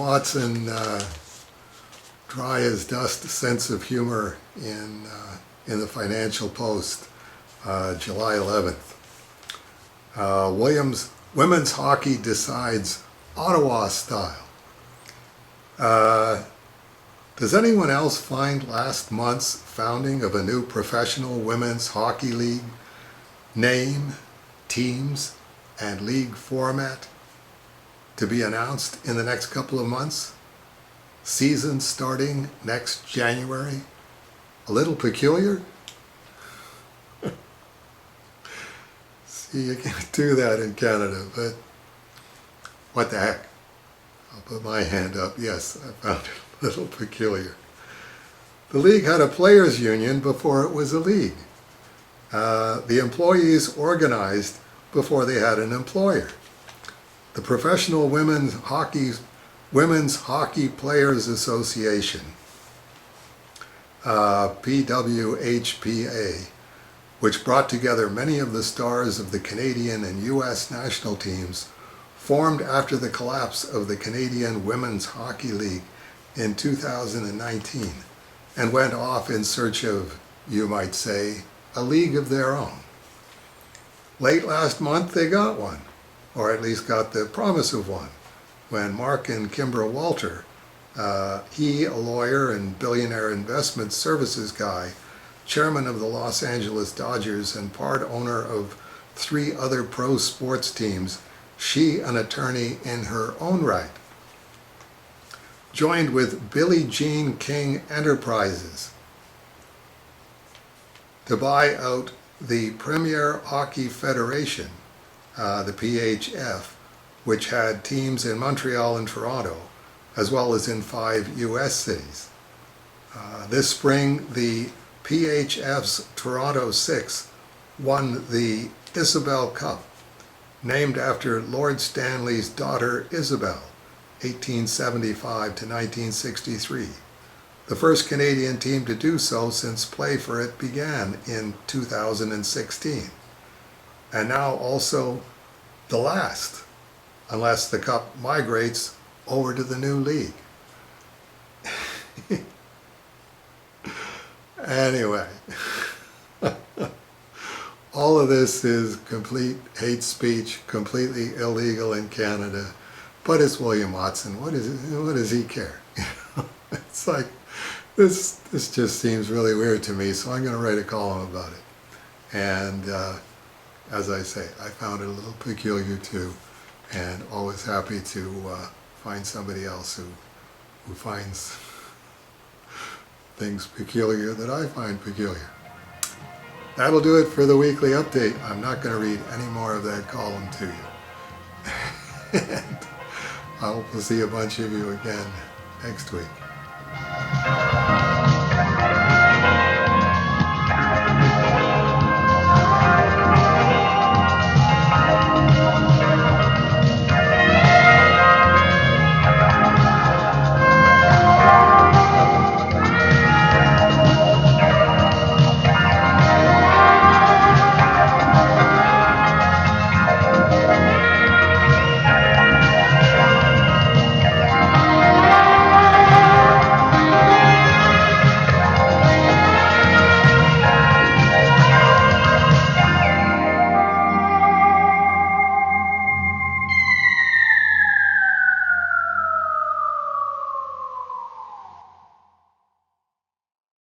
Watson, dry as dust sense of humor in the Financial Post, July 11th. Women's hockey decides Ottawa style. Does anyone else find last month's founding of a new professional women's hockey league name, teams, and league format to be announced in the next couple of months? Season starting next January? A little peculiar? See, you can't do that in Canada, but what the heck? I'll put my hand up. Yes, I found it a little peculiar. The league had a players' union before it was a league. The employees organized before they had an employer. The Professional Women's Hockey Players Association, PWHPA, which brought together many of the stars of the Canadian and U.S. national teams, formed after the collapse of the Canadian Women's Hockey League in 2019, and went off in search of, you might say, a league of their own. Late last month they got one, or at least got the promise of one, when Mark and Kimbra Walter, he, a lawyer and billionaire investment services guy, chairman of the Los Angeles Dodgers and part owner of 3 other pro sports teams, she an attorney in her own right, joined with Billie Jean King Enterprises to buy out the Premier Hockey Federation, the PHF, which had teams in Montreal and Toronto, as well as in 5 U.S. cities. This spring, the PHF's Toronto Six won the Isabel Cup, named after Lord Stanley's daughter Isabel, 1875 to 1963, the first Canadian team to do so since play for it began in 2016, and now also the last, unless the cup migrates over to the new league. Anyway, all of this is complete hate speech, completely illegal in Canada, but it's William Watson. What does he care? It's like, this just seems really weird to me, so I'm going to write a column about it. And as I say, I found it a little peculiar too, and always happy to find somebody else who finds things peculiar that I find peculiar. That'll do it for the weekly update. I'm not going to read any more of that column to you. And I hope we'll see a bunch of you again next week.